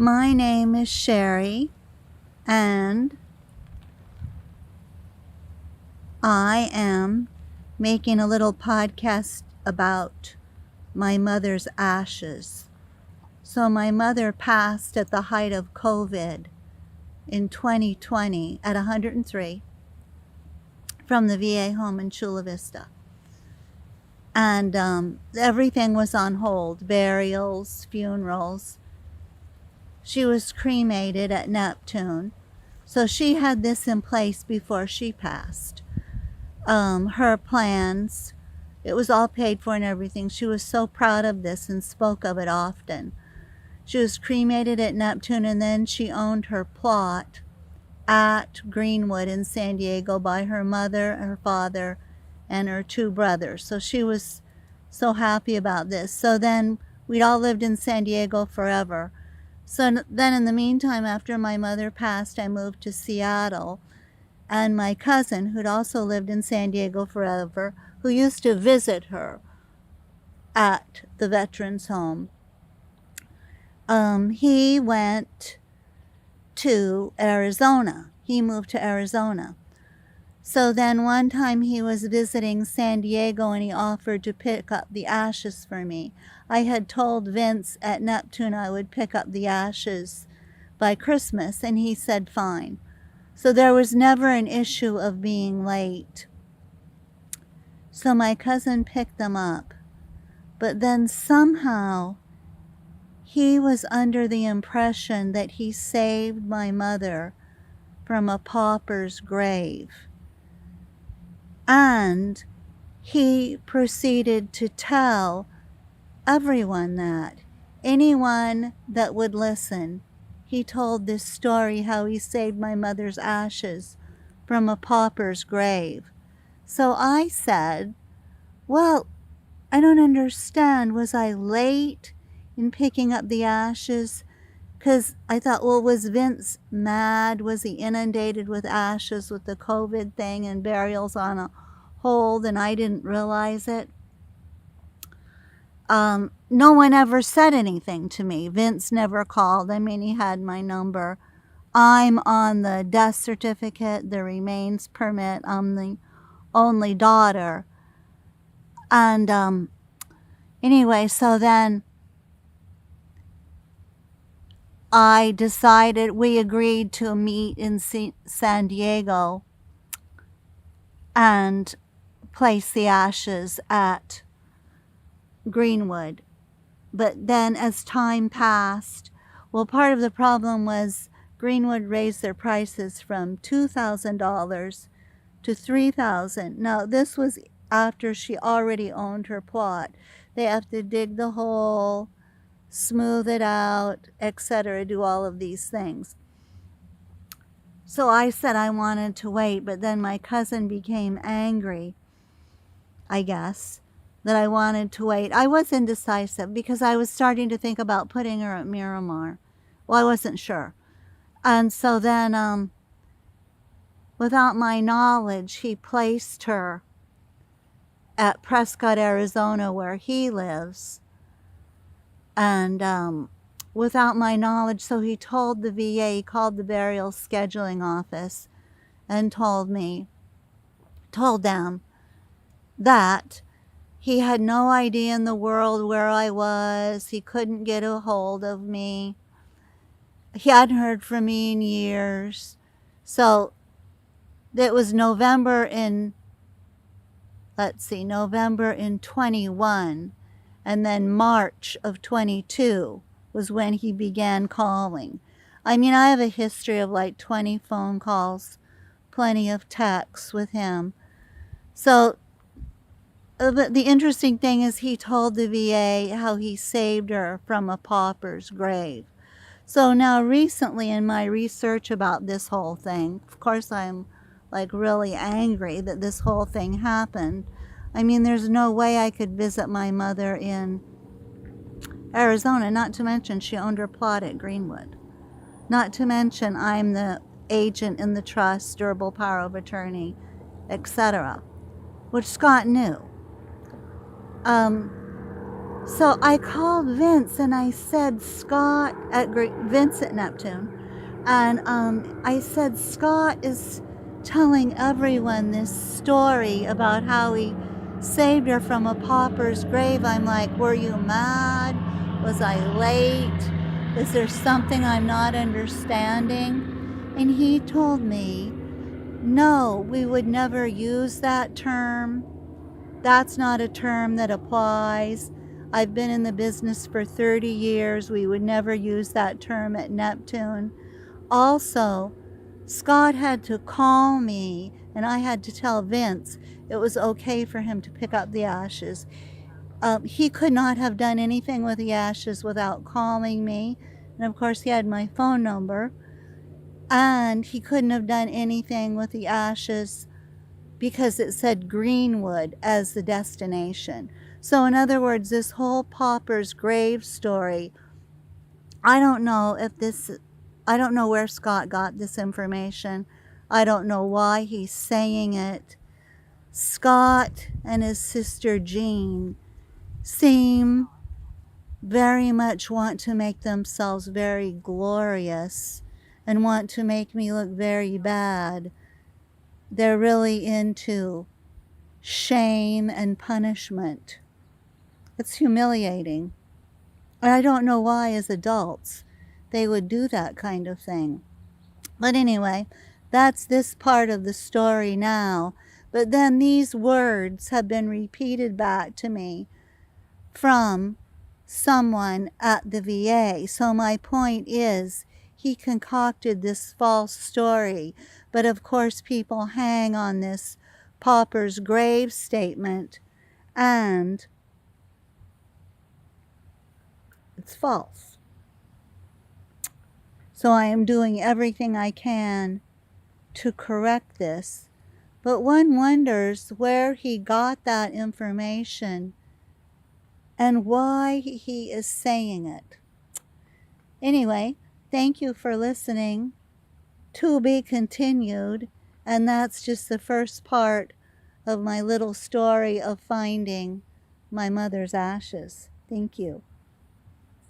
My name is Sherry, and I am making a little podcast about my mother's ashes. So my mother passed at the height of COVID in 2020 at 103 from the VA home in Chula Vista. And everything was on hold, burials, funerals. She was cremated at Neptune. So she had this in place before she passed. Her plans, it was all paid for and everything. She was so proud of this and spoke of it often. She was cremated at Neptune, and then she owned her plot at Greenwood in San Diego by her mother, her father, and her two brothers. So she was so happy about this. So then we'd all lived in San Diego forever. So then in the meantime, after my mother passed, I moved to Seattle. And my cousin, who'd also lived in San Diego forever, who used to visit her at the veterans home, he went to Arizona. He moved to Arizona. So then one time he was visiting San Diego and he offered to pick up the ashes for me. I had told Vince at Neptune I would pick up the ashes by Christmas, and he said fine. So there was never an issue of being late. So my cousin picked them up. But then somehow he was under the impression that he saved my mother from a pauper's grave. And he proceeded to tell everyone that. Anyone that would listen. He told this story how he saved my mother's ashes from a pauper's grave. So I said, well, I don't understand. Was I late in picking up the ashes? Because I thought, well, was Vince mad? Was he inundated with ashes with the COVID thing and burials on a hold and I didn't realize it? No one ever said anything to me. Vince never called. I mean, he had my number. I'm on the death certificate, the remains permit. I'm the only daughter. And anyway, so then I decided, we agreed to meet in San Diego and place the ashes at Greenwood. But then as time passed, well, part of the problem was Greenwood raised their prices from $2,000 to $3,000. Now, this was after she already owned her plot. They have to dig the hole, smooth it out, etc., do all of these things. So I said I wanted to wait, but then my cousin became angry, I guess, that I wanted to wait. I was indecisive because I was starting to think about putting her at Miramar. Well, I wasn't sure. And so then, without my knowledge, he placed her at Prescott, Arizona, where he lives. And without my knowledge, so he told the VA, he called the burial scheduling office and told them that he had no idea in the world where I was. He couldn't get a hold of me. He hadn't heard from me in years. So it was November in 21. And then March of 22 was when he began calling. I mean, I have a history of like 20 phone calls, plenty of texts with him. So but the interesting thing is he told the VA how he saved her from a pauper's grave. So now recently in my research about this whole thing, of course I'm like really angry that this whole thing happened. I mean, there's no way I could visit my mother in Arizona, not to mention she owned her plot at Greenwood. Not to mention I'm the agent in the trust, durable power of attorney, etc., which Scott knew. So I called Vince and I said, Scott, Vince at Neptune, and I said, Scott is telling everyone this story about how he saved her from a pauper's grave. I'm like, were you mad? Was I late? Is there something I'm not understanding? And he told me, no, we would never use that term. That's not a term that applies. I've been in the business for 30 years. We would never use that term at Neptune. Also, Scott had to call me, and I had to tell Vince it was okay for him to pick up the ashes. He could not have done anything with the ashes without calling me. And of course, he had my phone number. And he couldn't have done anything with the ashes because it said Greenwood as the destination. So, in other words, this whole pauper's grave story, I don't know where Scott got this information. I don't know why he's saying it. Scott and his sister Jean seem very much want to make themselves very glorious and want to make me look very bad. They're really into shame and punishment. It's humiliating. And I don't know why, as adults, they would do that kind of thing. But anyway, that's this part of the story now. But then these words have been repeated back to me from someone at the VA. So my point is, he concocted this false story. But of course, people hang on this pauper's grave statement, and it's false. So I am doing everything I can to correct this. But one wonders where he got that information and why he is saying it. Anyway, thank you for listening. To be continued. And that's just the first part of my little story of finding my mother's ashes. Thank you.